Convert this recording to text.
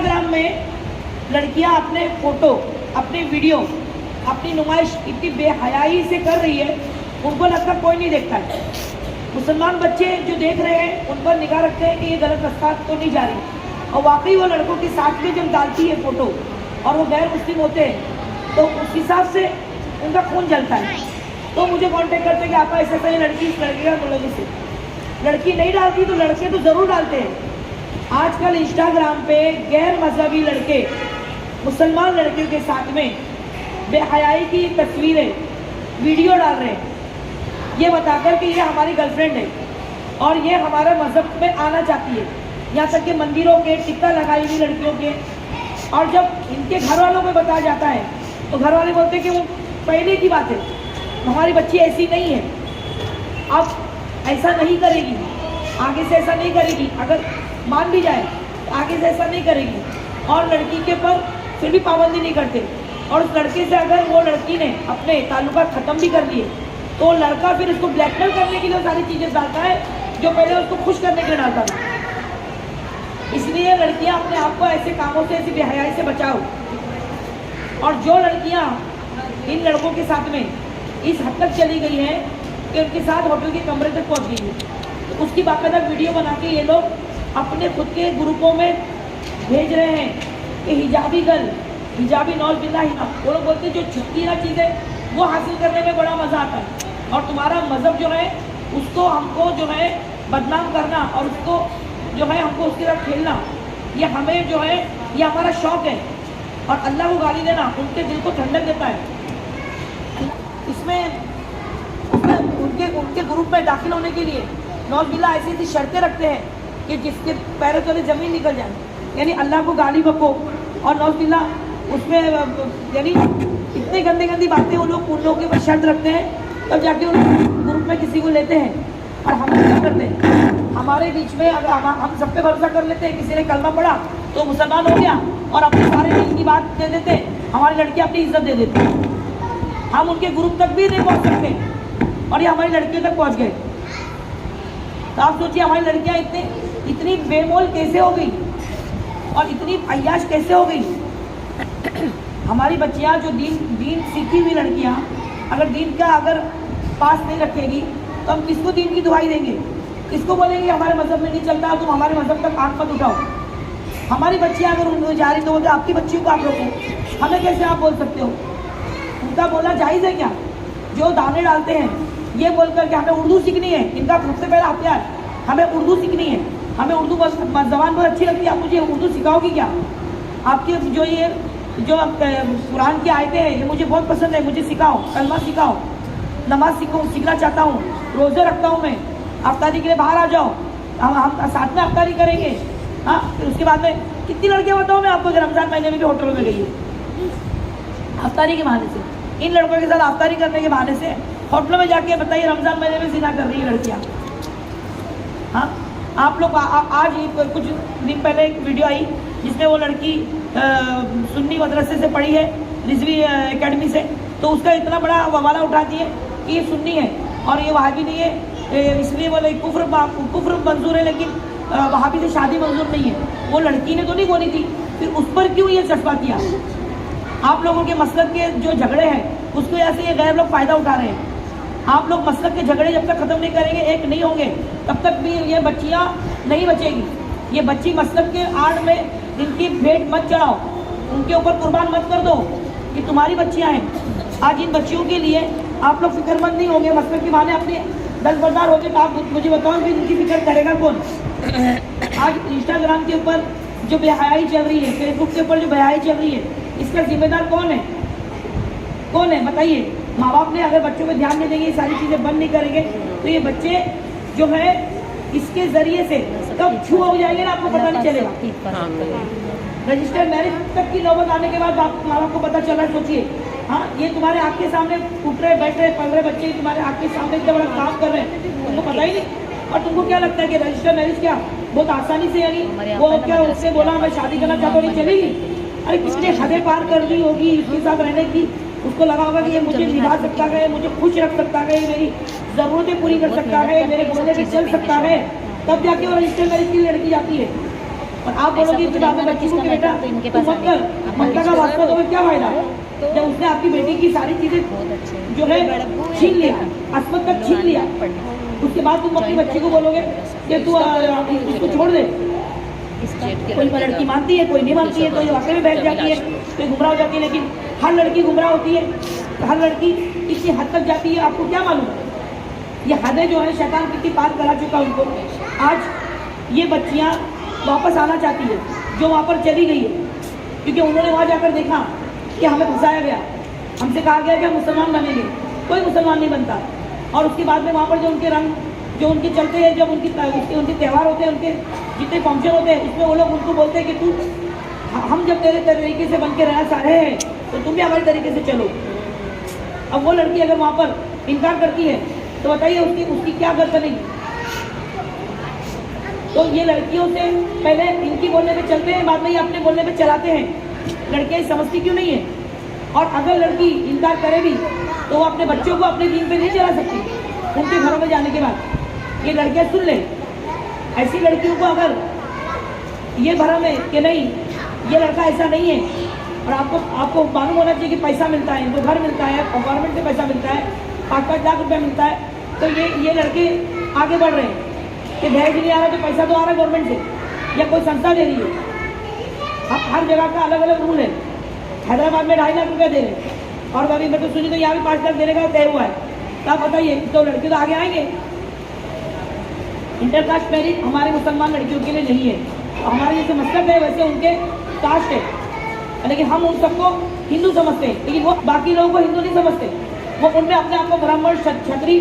Instagram में लड़कियां अपने फोटो, अपने वीडियो, अपनी नुमाइश इतनी बेहयाई से कर रही है, उनको लगता कोई नहीं देखता है। मुसलमान बच्चे जो देख रहे हैं उन पर निगाह रखते हैं कि ये गलत रास्ता तो नहीं जा रही, और वाकई वो लड़कों के साथ में जब डालती है फोटो और वो गैर मुस्लिम होते हैं तो उस हिसाब से उनका खून जलता है। तो मुझे कांटेक्ट करते हैं कि आपका ऐसा सही लड़की इस लड़के का बोलोगे से, लड़की नहीं डालती तो लड़के तो ज़रूर डालते हैं। आजकल इंस्टाग्राम पे गैर मजहबी लड़के मुसलमान लड़कियों के साथ में बेहयाई की तस्वीरें, वीडियो डाल रहे हैं, ये बताकर कि ये हमारी गर्लफ्रेंड है और ये हमारे मजहब में आना चाहती है। यहाँ तक कि मंदिरों के टिक्का लगाई हुई लड़कियों के, और जब इनके घर वालों को बताया जाता है तो घर वाले बोलते हैं कि वो पहले की बात है, हमारी बच्ची ऐसी नहीं है, अब ऐसा नहीं करेगी, आगे से ऐसा नहीं करेगी। अगर मान भी जाए तो आगे से ऐसा नहीं करेगी, और लड़की के पर फिर भी पाबंदी नहीं करते। और उस लड़के से अगर वो लड़की ने अपने ताल्लुकात ख़त्म भी कर लिए तो लड़का फिर इसको ब्लैकमेल करने के लिए सारी चीज़ें डालता है जो पहले उसको खुश करने के लिए डालता था। इसलिए लड़कियां अपने आप को ऐसे कामों से, ऐसी बेहयाई से बचाओ। और जो लड़कियां इन लड़कों के साथ में इस हद तक चली गई हैं कि उनके साथ होटल के कमरे तक पहुंच गई है, तो उसकी बाकायदा वीडियो बना के ये लोग अपने खुद के ग्रुपों में भेज रहे हैं कि हिजाबी गर्ल, हिजाबी नौज बिल्ला हिजाब। वो लोग बोलते हैं जो छुट्टी ना चीज़ें वो हासिल करने में बड़ा मज़ा आता है, और तुम्हारा मज़हब जो है उसको हमको जो है बदनाम करना और उसको जो है हमको उसके साथ खेलना, ये हमें जो है ये हमारा शौक़ है। और अल्लाह को गाली देना उनके दिल को ठंडक देता है। इसमें उनके ग्रुप में दाखिल होने के लिए नौज बिल्ला ऐसी ऐसी शर्तें रखते हैं कि जिसके पैरों तले ज़मीन निकल जाए, यानी अल्लाह को गाली बको, और नौज बिल्ला उसमें यानी इतनी गंदी गंदी बातें उन लोगों के ऊपर शर्त रखते हैं, तब जाके उन ग्रुप में किसी को लेते हैं। और हम क्या करते हैं, हमारे बीच में अगर हम सब पे भरोसा कर लेते हैं, किसी ने कलमा पढ़ा तो मुसलमान हो गया और अपने सारे दिन की बात दे देते हैं, हमारी लड़की अपनी इज्जत दे देती है, हम उनके ग्रुप तक भी नहीं पहुंच सकते और ये हमारी लड़कियों तक पहुंच गए। तो आप सोचिए हमारी लड़कियां इतनी बेमोल कैसे हो गई और इतनी अय्याश कैसे हो गई। हमारी बच्चियां जो दीन सीखी हुई लड़कियां अगर दीन का अगर पास नहीं रखेगी तो हम किसको दीन की दुहाई देंगे, किसको बोलेंगे हमारे मजहब में नहीं चलता, तुम हमारे मजहब तक आंख मत उठाओ। हमारी बच्चियां अगर उनको जा रही तो बोलते आपकी बच्चियों को आप रोको, हमें कैसे आप बोल सकते हो। उनका बोलना जायज़ है क्या? जो दाने डालते हैं ये बोलकर कि हमें उर्दू सीखनी है, इनका सबसे पहला हथियार हमें उर्दू सीखनी है, हमें उर्दू ज़बान बहुत अच्छी लगती है, आप मुझे उर्दू सिखाओगी क्या? आपके जो कुरान की आयतें हैं ये मुझे बहुत पसंद है, मुझे सिखाओ, कलमा सिखाओ, नमाज सीखना चाहता हूँ, रोज़े रखता हूँ मैं, अफ्तारी के लिए बाहर आ जाओ, हम साथ में अफ्तारी करेंगे। हाँ, फिर उसके बाद में कितनी लड़कियाँ बताओ मैं आपको रमज़ान महीने में भी होटलों में गई है अफ्तारी के बहाने से, इन लड़कों के साथ अफ्तारी करने के बहाने से होटलों में जाके बताइए रमज़ान महीने में ज़िना कर रही है लड़कियाँ। हाँ, आप लोग आज कुछ दिन पहले एक वीडियो आई जिसमें वो लड़की सुन्नी मदरसे से पढ़ी है, रिजवी एकेडमी से, तो उसका इतना बड़ा बवाला उठा दिए कि ये सुन्नी है और ये वहाबी नहीं है, इसलिए वो कुफ्र मंजूर है लेकिन वहाबी से शादी मंजूर नहीं है। वो लड़की ने तो नहीं बोली थी, फिर उस पर क्यों ये चस्पा किया? आप लोगों के मसलक के जो झगड़े हैं उसको ऐसे ये गैर लोग फ़ायदा उठा रहे हैं। आप लोग मसलक के झगड़े जब तक ख़त्म नहीं करेंगे, एक नहीं होंगे, तब तक भी ये बच्चियाँ नहीं बचेगी। ये बच्ची मसलक के आड़ में इनकी भेंट मत चढ़ाओ, उनके ऊपर कुर्बान मत कर दो, ये तुम्हारी बच्चियाँ हैं। आज इन बच्चियों के लिए आप लोग फिक्रमंद नहीं होंगे, मसलक के बहाने अपने दस्तबरदार होंगे, तो आप मुझे बताओ कि इनकी फिक्र करेगा कौन? आज इंस्टाग्राम के ऊपर जो बेहयाई चल रही है, फेसबुक के ऊपर जो बेहयाई चल रही है, इसका जिम्मेदार कौन है? कौन है बताइए? माँ बाप ने अगर बच्चों पे ध्यान नहीं देंगे, ये सारी चीज़ें बंद नहीं करेंगे, तो ये बच्चे जो है इसके ज़रिए से कब छुआ हो जाएंगे ना आपको पता नहीं चलेगा। रजिस्टर्ड मैरिज तक की नौबत आने के बाद माँ बाप को पता चला। सोचिए, हाँ, ये तुम्हारे आँख के सामने उठ रहे, बैठ रहे, पढ़ रहे बच्चे तुम्हारे आँख के सामने इतना बड़ा काम कर रहे हैं, तुमको पता ही नहीं। और तुमको क्या लगता है कि रजिस्टर्ड मैरिज क्या बहुत आसानी से, यानी वो क्या उससे बोला मैं शादी करना चाहता हूँ नहीं चलेगी? अरे किसने हदें पार कर दी होगी इसके साथ रहने की, उसको लगा होगा कि ये मुझे निभा सकता है, मुझे खुश रख सकता है, मेरी ज़रूरतें पूरी कर सकता है, मेरे बोलने पे चल सकता है, तब जाके वो रजिस्टर मैरिज की लड़की जाती है। और आप बोलोगे कि आपने बच्ची को कि बेटा तुम मत कर, ममता का वास्ता तो क्या फायदा जब उसने आपकी बेटी की सारी चीजें जो है छीन लिया, अस्मत तक छीन लिया, उसके बाद तुम अपनी बच्ची को बोलोगे कि तू इसको छोड़ दे। कोई लड़की मानती है, कोई नहीं मानती है, कोई वाकई में बैठ जाती है, कोई गुमराह हो जाती है, लेकिन हर लड़की गुमराह होती है, हर लड़की इतनी हद तक जाती है, आपको क्या मालूम? ये हदें जो है शैतान कितनी पार करा चुका उनको। आज ये बच्चियां वापस आना चाहती है जो वहाँ पर चली गई है, क्योंकि उन्होंने वहाँ जाकर देखा कि हमें फंसाया गया, हमसे कहा गया कि हम मुसलमान बनेंगे, कोई मुसलमान नहीं बनता। और उसके बाद में वहाँ पर जो उनके रंग जो उनके चलते हैं, जब उनके त्यौहार होते हैं, उनके जितने फंक्शन होते हैं, उसमें वो लोग उनको बोलते हैं कि तू हम जब तेरे तरीके से बन के रहना चाह रहे हैं तो तुम भी हमारे तरीके से चलो। अब वो लड़की अगर वहाँ पर इनकार करती है तो बताइए उसकी क्या गलत बनेगी? तो ये लड़कियों से पहले इनकी बोलने पे चलते हैं, बाद में ये अपने बोलने पे चलाते हैं। लड़कियाँ समझती क्यों नहीं है? और अगर लड़की इनकार करे भी तो वो अपने बच्चों को अपने दीन पे नहीं चला सकती उनके घरों में जाने के बाद। ये लड़कियाँ सुन ले, ऐसी लड़कियों को अगर ये भरम है कि नहीं ये लड़का ऐसा नहीं है, और आपको मालूम होना चाहिए कि पैसा मिलता है, इनको घर मिलता है, गवर्नमेंट से पैसा मिलता है, 5-5 लाख रुपया मिलता है, तो ये लड़के आगे बढ़ रहे हैं कि दहेज नहीं आ रहा तो पैसा तो आ रहा है गवर्नमेंट से या कोई संस्था दे रही है। अब हर जगह का अलग अलग रूल है। हैदराबाद में 2.5 लाख रुपया दे रहे हैं, और अभी मैं तो सुनी तो यहाँ भी 5 लाख देने का तय हुआ है। तो आप बताइए, तो लड़के तो आगे आएंगे। इंटरकास्ट मैरिज हमारे मुसलमान लड़कियों के लिए नहीं है, हमारे जैसे मसलब है वैसे उनके कास्ट है, लेकिन हम उन सबको हिंदू समझते हैं, लेकिन वो बाकी लोगों को हिंदू नहीं समझते। वो उनमें अपने आप को ब्राह्मण क्षत्रिय